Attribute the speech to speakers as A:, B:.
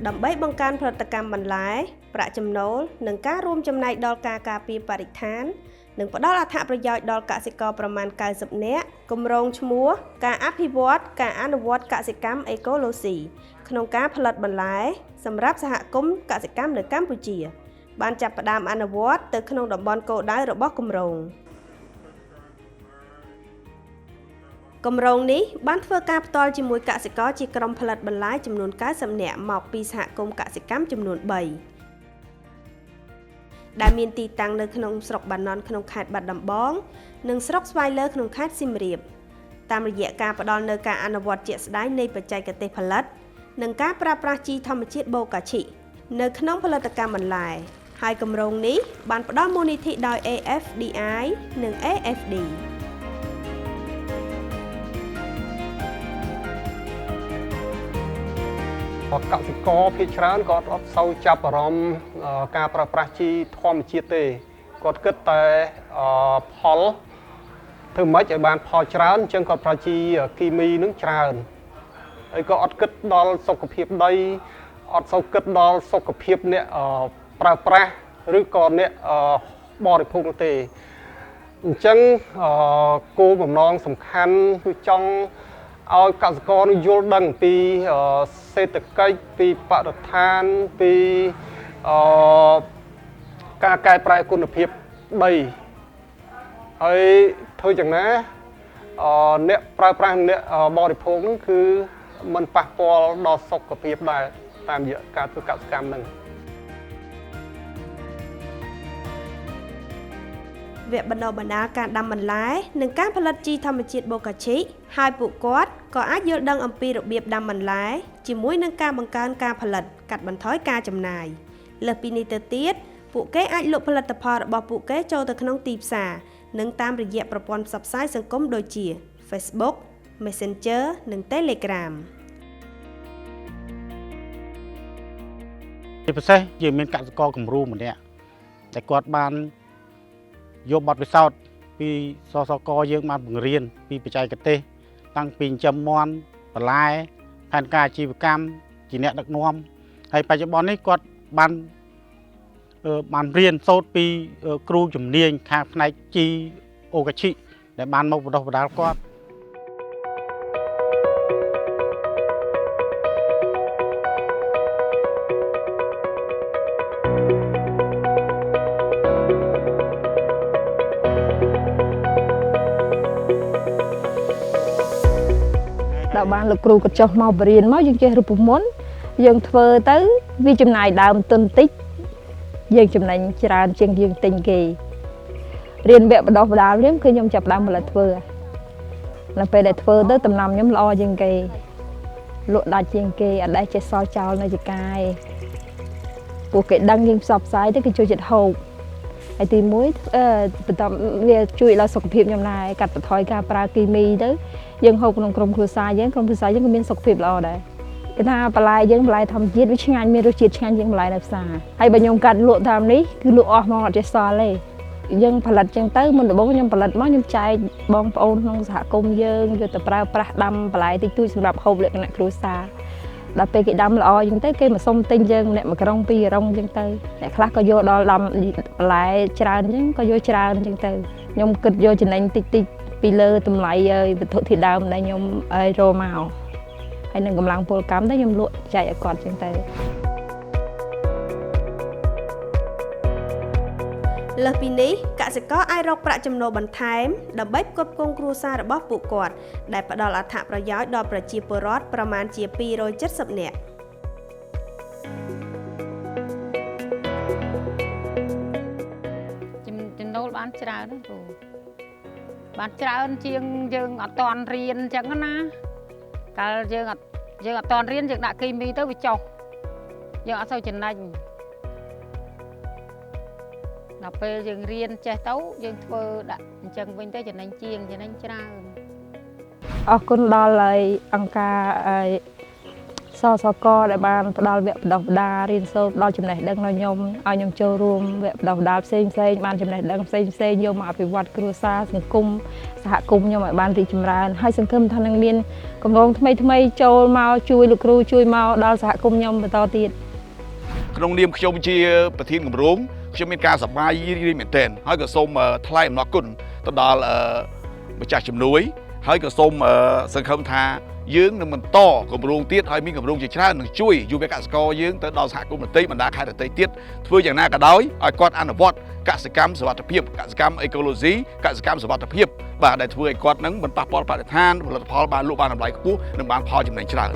A: ដើម្បីបង្កើនផលិតកម្មបន្លែប្រាក់ចំណូលនិងការរួមចំណែកដល់ការការពារបរិស្ថាននិងផ្ដល់អត្ថប្រយោជន៍ដល់កសិករប្រមាណ90នាក់គម្រោងឈ្មោះការអភិវឌ្ឍការអនុវត្តកសិកម្មអេកូឡូស៊ីក្នុងការផលិតបន្លែសម្រាប់សហគមន៍កសិកម្មនៅកម្ពុជាបានចាប់ផ្ដើមអនុវត្តទៅក្នុងតំបន់គោលដៅរបស់គម្រោងគម្រោងនេះបានធ្វើការផ្ទាល់ជាមួយកសិករជាក្រុមផលិតបន្លែចំនួន90នាក់មកពីសហគមន៍កសិកម្មចំនួន3ដែលមានទីតាំងនៅក្នុងស្រុកបាណន់ក្នុងខេត្តបាត់ដំបងនិងស្រុកស្វាយលើក្នុងខេត្តសៀមរាបតាមរយៈការផ្ដល់នូវការអនុវត្តជាក់ស្ដែងនៃបច្ចេកទេសផលិតនិងការប្រើប្រាស់ជីធម្មជាតិបូកាឈីនៅក្នុងផលិតកម្មបន្លែហើយគម្រោងនេះបានផ្ដល់មូលនិធិដោយ AFDI និង AFD
B: កសិករភាគច្រើនក៏អត់សូវចាប់អារម្មណ៍ការប្រើប្រាស់ជីធម្មជាតិទេគាត់គិតតែផលធ្វើម៉េចឲ្យបានផលច្រើនអញ្ចឹងគាត់ប្រើជីគីមីនឹងច្រើនហើយក៏អត់គិតដល់សុខភាពដីអត់សូវគិតដល់សុខភាពអ្នកប្រើប្រាស់ឬក៏អ្នកបរិភោគនោះទេអញ្ចឹងគោលបំណងសំខាន់គឺចង់ឲ្យកសិករនឹងយល់ដឹងពីសេដ្ឋកិច្ចពីបរិស្ថានពីការកែប្រែគុណភាពដីហើយធ្វើយ៉ាងណាអ្នកប្រើប្រាស់អ្នកបរិភោគនឹងគឺមិនប៉ះពាល់ដល់សុខភាពដែរតាមរយៈការធ្វើកសិកម្មនឹង
A: វគ្គបណ្ដុះបណ្ដាលការដាំបន្លែនិងការផលិតជីធម្មជាតិបូកាឈីហើយពួកគាត់ក៏អាចយល់ដឹងអំពីរបៀបដាំបន្លែជាមួយនឹងការបង្កើនការផលិតកាត់បន្ថយការចំណាយលើសពីនេះទៅទៀតពួកគេអាចលក់ផលិតផលរបស់ពួកគេចូលទៅក្នុងទីផ្សារនិងតាមរយៈប្រព័ន្ធផ្សព្វផ្សាយសង្គមដូចជា Facebook, Messenger និង Telegram
C: ជាពិសេសយើងមានកសិករគំរូម្នាក់ដែលគាត់បានយកបទពិសោធន៍ពីសសកយើងបានបង្រៀនពីបច្ចេកទេសតាំងពីចិញ្ចឹមមាន់បន្លែផែនការអាជីវកម្មជាអ្នកដឹកនាំហើយបច្ចុប្បន្ននេះគាត់បានរៀនសូត្រពីគ្រូជំនាញខាងផ្នែកជីអូកាឈីដែលបានមកបណ្ដុះបណ្ដាលគាត់
D: ដល់បានលោកគ្រូក៏ចុះមកបរៀនមកយើងចេះរូបមន្តយើងធ្វើទៅវាចំណាយដើមទុនតិចយើងចំណេញច្រើនជាងយើងទិញគេរៀនវគ្គបណ្ដុះបណ្ដាលវិញគឺខ្ញុំចាប់ដើមផលិតធ្វើដល់ពេលដែលធ្វើទៅដំណាំខ្ញុំល្អជាងគេលក់ដាច់ជាងគេអត់ដែលចេះសល់ចោលនៅចកាយពួកគេដឹងយើងផ្សព្វផ្សាយទៅគេជួយចិត្តហូបហើយទី1បន្តវាជួយដល់សុខភាពខ្ញុំដែរកាត់បន្ថយការប្រើគីមីទៅយើងហូបក្នុងក្រុមគ្រួសារយើងក៏មានសុខភាពល្អដែរគេថាបន្លែយើងបន្លែធម្មជាតិវាឆ្ងាញ់មានរសជាតិឆ្ងាញ់ជាងបន្លែនៅផ្សារហើយបើខ្ញុំកាត់លក់តាមនេះគឺលក់អស់មកអត់ចេះសល់ទេយើងផលិតចឹងទៅមុនដំបូងខ្ញុំផលិតមកខ្ញុំចែកបងប្អូនក្នុងសហគមន៍យើងយកទៅប្រើប្រាស់ដាំបន្លែតិចតួចសម្រាប់ហូបលក្ខណៈគ្រួសារដល់ពេលគេដាំល្អចឹងទៅគេមកសុំទិញយើងម្នាក់មួយក្រុងពីរក្រុងចឹងទៅអ្នកខ្លះក៏យកដល់ដាំបន្លែច្រើនចឹងក៏យកច្រើនចឹងទៅខ្ញុំគិតយកចំណេញតិចពីលើតម្លៃវត្ថុធាតុដើមដែលខ្ញុំរកមកហើយនឹងកម្លាំងពលកម្មទៅខ្ញុំលក់ចែកឲ្យគាត់ចឹងទៅ
A: លើសពីនេះកសិករអាចរកប្រាក់ចំណូលបន្ថែមដើម្បីផ្គត់ផ្គង់គ្រួសាររបស់ពួកគាត់ដែលផ្ដល់អត្ថប្រយោជន៍ដល់ប្រជាពលរដ្ឋប្រមាណជា270នាក់
E: ច្រើនណាគ្រូបានច្រើនជាងយើងអត់តន់រៀនអញ្ចឹងណាកាលយើងអត់តន់រៀនយើងដាក់គីមីទៅវាចុះយើងអត់សូវចំណេញដល់ពេលយើងរៀនចេះទៅយើងធ្វើដាក់អញ្ចឹងវិញទៅចំណេញជាងចំណេញច្រើន
D: អរគុណដល់ហើយអង្គការសសកដែលបានផ្ដល់វគ្គបណ្ដុះបណ្ដាលរៀនសូត្រដល់ចំណេះដឹងដល់ខ្ញុំឲ្យខ្ញុំចូលរួមវគ្គបណ្ដុះបណ្ដាលផ្សេងបានចំណេះដឹងផ្សេងយកមកអភិវឌ្ឍគ្រួសារសង្គមសហគមន៍ខ្ញុំឲ្យបានរីកចម្រើនហើយសង្ឃឹមថានឹងមានគម្រោងថ្មីចូលមកជួយលោកគ្រូជួយមកដល់សហគមន៍ខ្ញុំបន្តទៀត
F: ក្នុងនាមខ្ញុំជាប្រធានគម្រោងខ្ញុំមានការសប្បាយរីកមែនទែនហើយក៏សូមថ្លែងអំណរគុណទៅដល់ម្ចាស់ជំនួយហើយក៏សូមសង្ឃឹមថាយើងនឹងបន្តគម្រោងទៀតហើយមានគម្រោងជាច្រើននឹងជួយយុវកសិករយើងទៅដល់សហគមន៍ដទៃបណ្ដាខេត្តដទៃទៀតធ្វើយ៉ាងណាក៏ដោយឲ្យគាត់អនុវត្តកសិកម្មសុវត្ថិភាពកសិកម្មអេកូឡូស៊ីកសិកម្មសុវត្ថិភាពបាទដែលធ្វើឲ្យគាត់នឹងមិនប៉ះពាល់បរិស្ថានផលិតផលបានលក់បានតម្លៃខ្ពស់និងបានផលចំណេញច្រើន